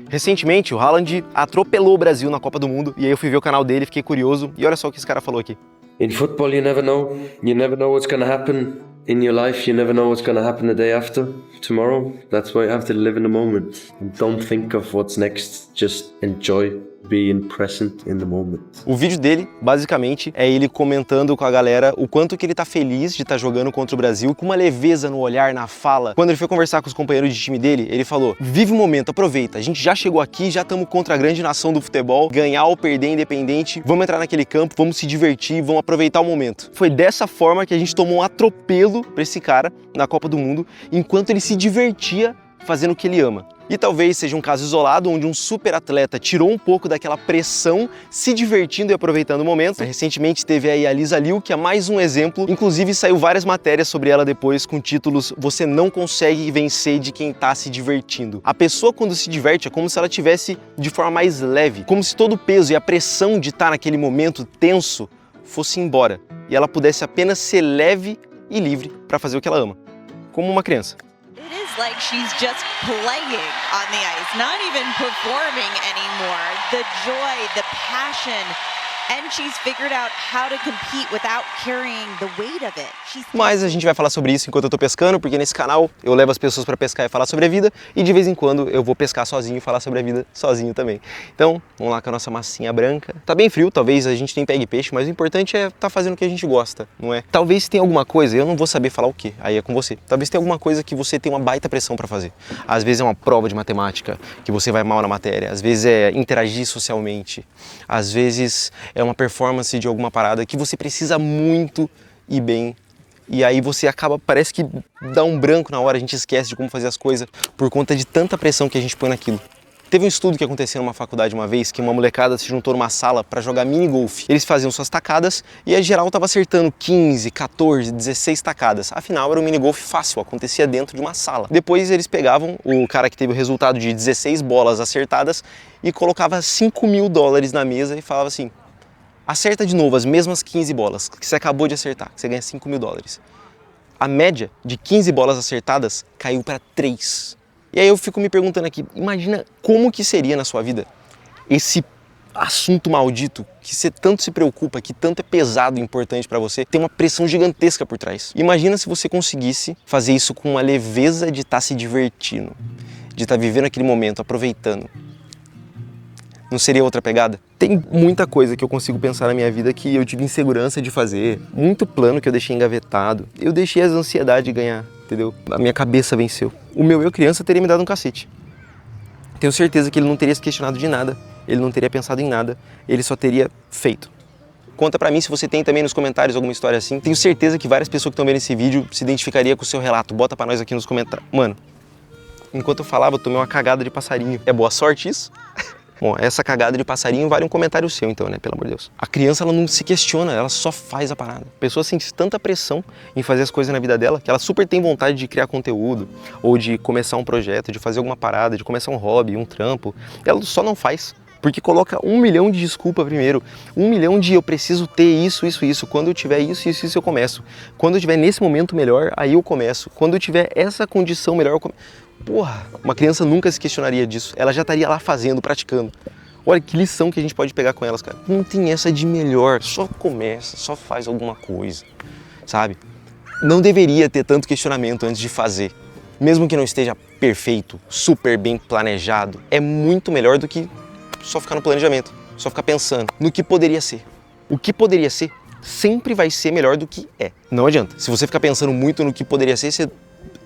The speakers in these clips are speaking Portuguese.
Recentemente, o Haaland atropelou o Brasil na Copa do Mundo, e aí eu fui ver o canal dele, fiquei curioso, e olha só o que esse cara falou aqui. In football, you never know. You never know what's going to happen in your life. You never know what's going to happen the day after, tomorrow. That's why you have to live in the moment. And don't think of what's next. Just enjoy being present in the moment. O vídeo dele, basicamente, é ele comentando com a galera o quanto que ele tá feliz de estar jogando contra o Brasil, com uma leveza no olhar, na fala. Quando ele foi conversar com os companheiros de time dele, ele falou: vive o momento, aproveita. A gente já chegou aqui, já estamos contra a grande nação do futebol, ganhar ou perder independente, vamos entrar naquele campo, vamos se divertir, vamos aproveitar o momento. Foi dessa forma que a gente tomou um atropelo pra esse cara na Copa do Mundo, enquanto ele se divertia fazendo o que ele ama. E talvez seja um caso isolado onde um super atleta tirou um pouco daquela pressão, se divertindo e aproveitando o momento. Recentemente teve aí a Lisa Liu, que é mais um exemplo. Inclusive saiu várias matérias sobre ela depois com títulos "Você não consegue vencer de quem tá se divertindo". A pessoa quando se diverte é como se ela tivesse de forma mais leve, como se todo o peso e a pressão de estar naquele momento tenso fosse embora e ela pudesse apenas ser leve e livre para fazer o que ela ama, como uma criança. Like she's just playing on the ice, not even performing anymore. The joy, the passion, and she's figured out how to compete without carrying the weight of it. Mas a gente vai falar sobre isso enquanto eu tô pescando, porque nesse canal eu levo as pessoas para pescar e falar sobre a vida, e de vez em quando eu vou pescar sozinho e falar sobre a vida sozinho também. Então, vamos lá com a nossa massinha branca. Tá bem frio, talvez a gente nem pegue peixe, mas o importante é tá fazendo o que a gente gosta, não é? Talvez tenha alguma coisa, eu não vou saber falar o que, aí é com você. Talvez tenha alguma coisa que você tem uma baita pressão para fazer. Às vezes é uma prova de matemática, que você vai mal na matéria, às vezes é interagir socialmente, às vezes é uma performance de alguma parada que você precisa muito ir bem. E aí você acaba, parece que dá um branco na hora, a gente esquece de como fazer as coisas por conta de tanta pressão que a gente põe naquilo. Teve um estudo que aconteceu numa faculdade uma vez, que uma molecada se juntou numa sala para jogar mini-golf. Eles faziam suas tacadas e a geral tava acertando 15, 14, 16 tacadas. Afinal, era um mini-golf fácil, acontecia dentro de uma sala. Depois eles pegavam o cara que teve o resultado de 16 bolas acertadas e colocava $5.000 na mesa e falava assim: acerta de novo as mesmas 15 bolas que você acabou de acertar, que você ganha $5.000. A média de 15 bolas acertadas caiu para 3. E aí eu fico me perguntando aqui, imagina como que seria na sua vida esse assunto maldito que você tanto se preocupa, que tanto é pesado e importante para você, tem uma pressão gigantesca por trás. Imagina se você conseguisse fazer isso com uma leveza de estar se divertindo, de estar vivendo aquele momento, aproveitando. Não seria outra pegada? Tem muita coisa que eu consigo pensar na minha vida que eu tive insegurança de fazer, muito plano que eu deixei engavetado. Eu deixei as ansiedades ganhar, entendeu? A minha cabeça venceu. O meu eu criança teria me dado um cacete. Tenho certeza que ele não teria se questionado de nada, ele não teria pensado em nada, ele só teria feito. Conta pra mim se você tem também nos comentários alguma história assim. Tenho certeza que várias pessoas que estão vendo esse vídeo se identificariam com o seu relato. Bota pra nós aqui nos comentários. Mano, enquanto eu falava, eu tomei uma cagada de passarinho. É boa sorte isso? Bom, essa cagada de passarinho vale um comentário seu então, né? Pelo amor de Deus. A criança, ela não se questiona, ela só faz a parada. A pessoa sente tanta pressão em fazer as coisas na vida dela que ela super tem vontade de criar conteúdo, ou de começar um projeto, de fazer alguma parada, de começar um hobby, um trampo. Ela só não faz. Porque coloca 1 milhão de desculpa primeiro. 1 milhão de eu preciso ter isso, isso, isso. Quando eu tiver isso, isso, isso, eu começo. Quando eu tiver nesse momento melhor, aí eu começo. Quando eu tiver essa condição melhor, eu começo. Porra, uma criança nunca se questionaria disso. Ela já estaria lá fazendo, praticando. Olha que lição que a gente pode pegar com elas, cara. Não tem essa de melhor, só começa, só faz alguma coisa, sabe? Não deveria ter tanto questionamento antes de fazer. Mesmo que não esteja perfeito, super bem planejado, é muito melhor do que só ficar no planejamento, só ficar pensando no que poderia ser. O que poderia ser sempre vai ser melhor do que é. Não adianta. Se você ficar pensando muito no que poderia ser, você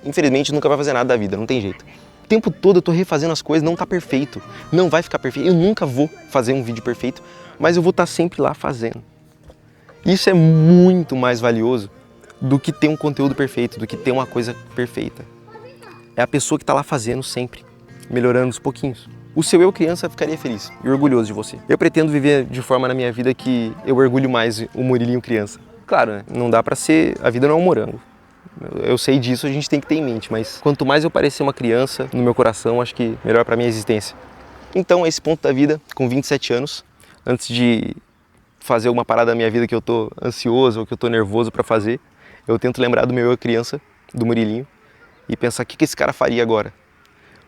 infelizmente nunca vai fazer nada da vida, não tem jeito. O tempo todo eu tô refazendo as coisas, não tá perfeito, não vai ficar perfeito. Eu nunca vou fazer um vídeo perfeito, mas eu vou estar sempre lá fazendo. Isso é muito mais valioso do que ter um conteúdo perfeito, do que ter uma coisa perfeita. É a pessoa que tá lá fazendo sempre, melhorando aos pouquinhos. O seu eu criança ficaria feliz e orgulhoso de você. Eu pretendo viver de forma na minha vida que eu orgulho mais o Murilinho criança. Claro, né? Não dá pra ser... A vida não é um morango. Eu sei disso, a gente tem que ter em mente, mas quanto mais eu parecer uma criança no meu coração, acho que melhor pra minha existência. Então, a esse ponto da vida, com 27 anos, antes de fazer uma parada da minha vida que eu tô ansioso ou que eu tô nervoso pra fazer, eu tento lembrar do meu eu criança, do Murilinho, e pensar o que esse cara faria agora.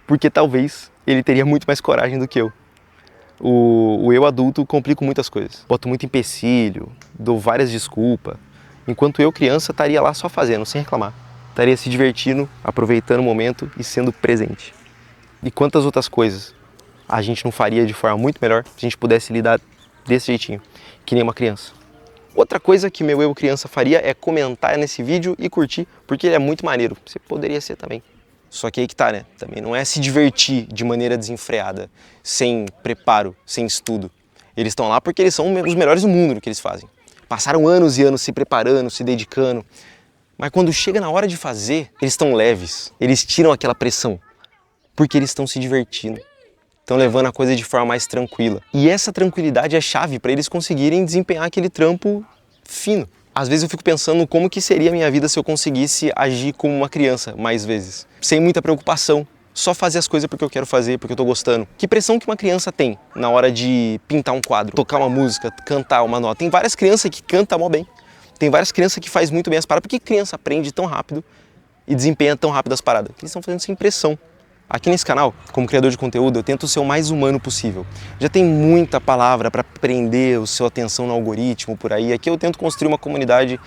Porque talvez ele teria muito mais coragem do que eu. O eu adulto complico muitas coisas. Boto muito empecilho, dou várias desculpas. Enquanto eu, criança, estaria lá só fazendo, sem reclamar. Estaria se divertindo, aproveitando o momento e sendo presente. E quantas outras coisas a gente não faria de forma muito melhor se a gente pudesse lidar desse jeitinho, que nem uma criança. Outra coisa que meu eu criança faria é comentar nesse vídeo e curtir, porque ele é muito maneiro. Você poderia ser também. Só que aí que tá, né? Também não é se divertir de maneira desenfreada, sem preparo, sem estudo. Eles estão lá porque eles são os melhores do mundo no que eles fazem. Passaram anos e anos se preparando, se dedicando. Mas quando chega na hora de fazer, eles estão leves. Eles tiram aquela pressão, porque eles estão se divertindo. Estão levando a coisa de forma mais tranquila. E essa tranquilidade é chave para eles conseguirem desempenhar aquele trampo fino. Às vezes eu fico pensando como que seria a minha vida se eu conseguisse agir como uma criança mais vezes. Sem muita preocupação, só fazer as coisas porque eu quero fazer, porque eu tô gostando. Que pressão que uma criança tem na hora de pintar um quadro, tocar uma música, cantar uma nota. Tem várias crianças que cantam mó bem. Tem várias crianças que fazem muito bem as paradas. Por que criança aprende tão rápido e desempenha tão rápido as paradas? Porque eles estão fazendo sem pressão. Aqui nesse canal, como criador de conteúdo, eu tento ser o mais humano possível. Já tem muita palavra para prender a sua atenção no algoritmo por aí. Aqui eu tento construir uma comunidade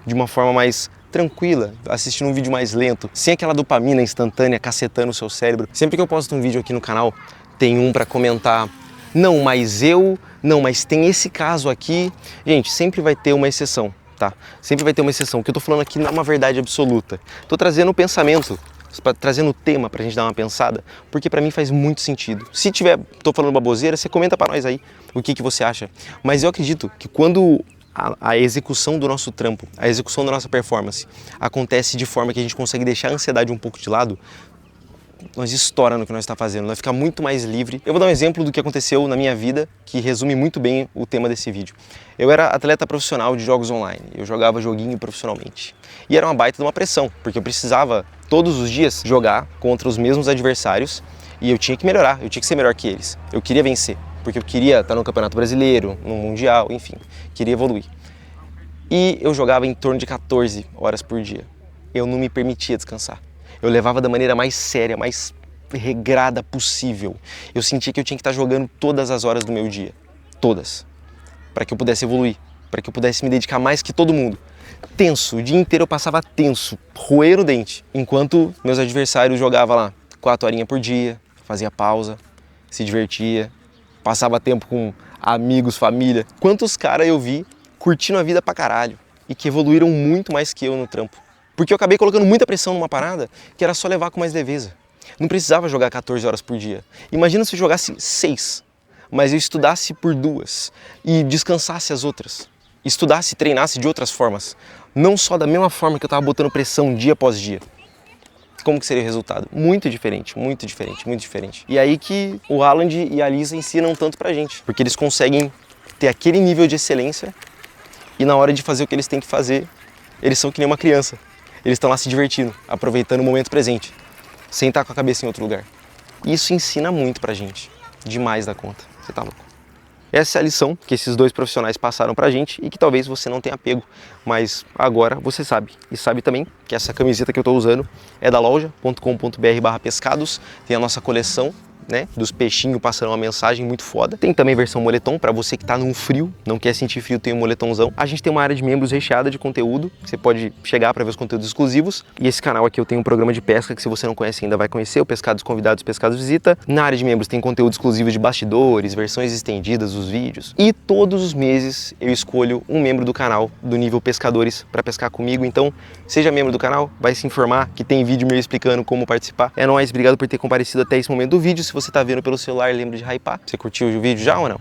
de uma forma mais tranquila, assistindo um vídeo mais lento, sem aquela dopamina instantânea cacetando o seu cérebro. Sempre que eu posto um vídeo aqui no canal, tem um para comentar: não, mas tem esse caso aqui. Gente, sempre vai ter uma exceção, tá? Sempre vai ter uma exceção. O que eu tô falando aqui não é uma verdade absoluta. Tô trazendo o pensamento, trazendo o tema pra gente dar uma pensada, porque pra mim faz muito sentido. Se tô falando baboseira, você comenta pra nós aí o que você acha. Mas eu acredito que quando a execução do nosso trampo, a execução da nossa performance acontece de forma que a gente consegue deixar a ansiedade um pouco de lado, nós estoura no que nós está fazendo, nós fica muito mais livre. Eu vou dar um exemplo do que aconteceu na minha vida, que resume muito bem o tema desse vídeo. Eu era atleta profissional de jogos online, eu jogava joguinho profissionalmente. E era uma baita de uma pressão, porque eu precisava todos os dias jogar contra os mesmos adversários e eu tinha que melhorar, eu tinha que ser melhor que eles. Eu queria vencer, porque eu queria estar no Campeonato Brasileiro, no Mundial, enfim, queria evoluir. E eu jogava em torno de 14 horas por dia. Eu não me permitia descansar. Eu levava da maneira mais séria, mais regrada possível. Eu sentia que eu tinha que estar jogando todas as horas do meu dia. Todas. Para que eu pudesse evoluir. Para que eu pudesse me dedicar mais que todo mundo. Tenso. O dia inteiro eu passava tenso. Roer o dente. Enquanto meus adversários jogavam lá 4 horinhas por dia. Fazia pausa. Se divertia. Passava tempo com amigos, família. Quantos caras eu vi curtindo a vida pra caralho. E que evoluíram muito mais que eu no trampo. Porque eu acabei colocando muita pressão numa parada que era só levar com mais leveza. Não precisava jogar 14 horas por dia. Imagina se eu jogasse 6, mas eu estudasse por 2 e descansasse as outras. Estudasse e treinasse de outras formas. Não só da mesma forma que eu estava botando pressão dia após dia. Como que seria o resultado? Muito diferente, muito diferente, muito diferente. E aí que o Haaland e a Lisa ensinam tanto pra gente. Porque eles conseguem ter aquele nível de excelência e na hora de fazer o que eles têm que fazer, eles são que nem uma criança. Eles estão lá se divertindo, aproveitando o momento presente, sem estar com a cabeça em outro lugar. Isso ensina muito pra gente, demais da conta. Você tá louco? Essa é a lição que esses dois profissionais passaram pra gente e que talvez você não tenha pego, mas agora você sabe. E sabe também que essa camiseta que eu tô usando é da loja.com.br/pescados, tem a nossa coleção, né, dos peixinhos passando uma mensagem muito foda. Tem também versão moletom para você que tá num frio, não quer sentir frio, tem um moletomzão. A gente tem uma área de membros recheada de conteúdo, você pode chegar para ver os conteúdos exclusivos. E esse canal aqui eu tenho um programa de pesca que se você não conhece ainda vai conhecer, o Pescados Convidados, Pescados Visita. Na área de membros tem conteúdo exclusivo de bastidores, versões estendidas dos vídeos. E todos os meses eu escolho um membro do canal do nível pescadores para pescar comigo. Então, seja membro do canal, vai se informar que tem vídeo meu explicando como participar. É nóis, obrigado por ter comparecido até esse momento do vídeo. Se você tá vendo pelo celular, lembre de hypar. Você curtiu o vídeo já ou não?